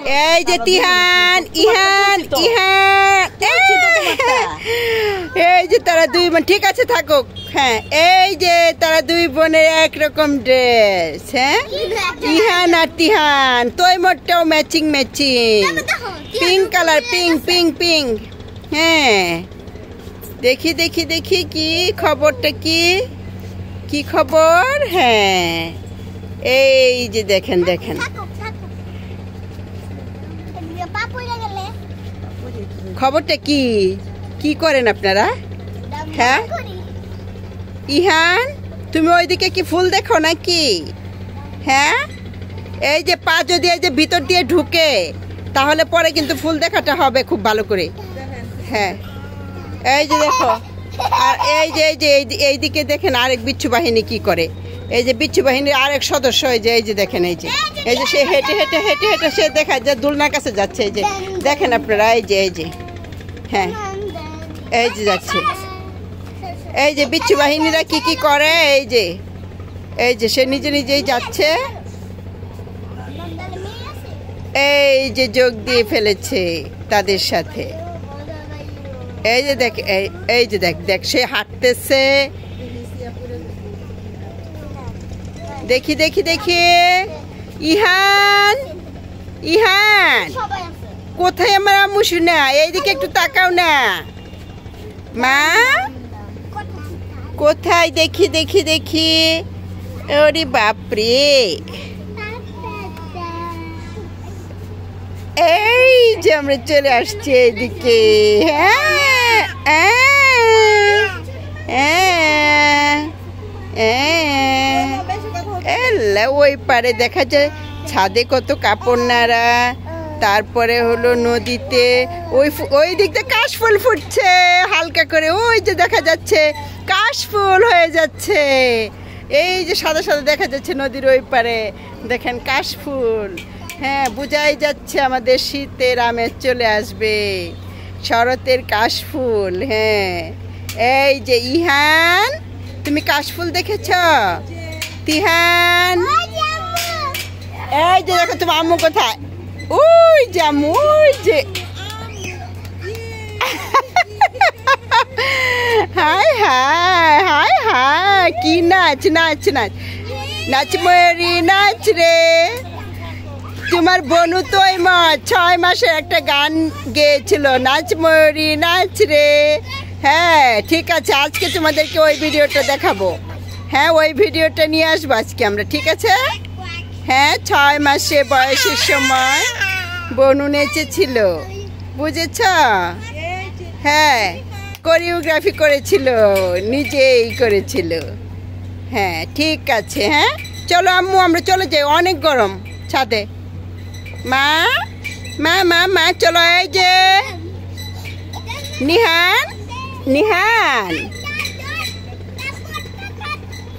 এই যে তিহান ইহান ইহান এই যে তারা দুই বোন ঠিক আছে থাকুক। হ্যাঁ এই যে তারা দুই বোনের একরকম ড্রেস। হ্যাঁ ইহান আর তিহান তৈমুরটাও matching matching pink colour pink pink pink. হ্যাঁ দেখি দেখি দেখি কি খবরটা কি কি খবর। হ্যাঁ এই যে দেখেন দেখেন খবরটা কি কি করেন আপনারা? হ্যাঁ ইহান তুমি ওইদিকে কি ফুল দেখো নাকি? হ্যাঁ এই যে পা যদি এই যে ভিতর দিয়ে ঢুকে তাহলে পরে কিন্তু ফুল দেখাটা হবে খুব ভালো করে। হ্যাঁ এই যে দেখো আর এই যে এইদিকে দেখেন আরেক বিচ্ছু বাহিনী কি করে। এই যে বিচ্ছু বাহিনীর আরেক সদস্য এই যে দেখেন এই যে সে হেঁটে হেঁটে হেঁটে হেঁটে সে দেখা যায় দোলনার কাছে যাচ্ছে। এই যে দেখেন আপনারা এই যে হ্যাঁ এই যে যাচ্ছে। এই যে বিচ্ছু বাহিনীরা কি কি করে এই যে সে নিজে নিজেই যাচ্ছে। এই যে যোগ দিয়ে ফেলেছে তাদের সাথে। এই যে দেখ এই যে দেখ দেখ সে হাঁটতেছে। দেখি দেখি দেখি ইহান ইহান কোথায় আমার আম্মু শুনা? এইদিকে একটু তাকাও না মা কোথায়? দেখি দেখি দেখি ওরে বাপরে এই যে আমরা চলে আসছি এইদিকে। ওই পারে দেখা যায় ছাদে কত কাপড় নাড়া। তারপরে হলো নদীতে ওই দিক দিয়ে কাশফুল ফুটছে হালকা করে। ওই যে দেখা যাচ্ছে কাশফুল হয়ে যাচ্ছে। এই যে সাদা সাদা দেখা যাচ্ছে নদীর ওই পারে দেখেন কাশফুল। হ্যাঁ বোঝাই যাচ্ছে আমাদের শীতের আমেজ চলে আসবে, শরতের কাশফুল। হ্যাঁ এই যে ইহান তুমি কাশফুল দেখেছ? তিহান এই যে দেখো তোমার আম্মু কোথায়? ওই যে আম্মু ওই যে হাই হাই হাই হাই কি নাচ নাচ নাচ নাচ ময়ূরী নাচ রে। তোমার বনু তো 6 মাসের একটা গান গেয়েছিল নাচ ময়ূরী নাচ রে। হ্যাঁ ঠিক আছে আজকে তোমাদেরকে ওই ভিডিওটা দেখাবো। হ্যাঁ ওই ভিডিওটা নিয়ে আসবো আজকে আমরা ঠিক আছে। হ্যাঁ 6 মাসে বয়সের সময় বনু নেচেছিল বুঝেছ? হ্যাঁ কোরিওগ্রাফি করেছিল নিজেই করেছিল। হ্যাঁ ঠিক আছে। হ্যাঁ চলো আম্মু আমরা চলে যাই অনেক গরম ছাদে। মা মা মা মা চলো। এই যে নিহান নিহান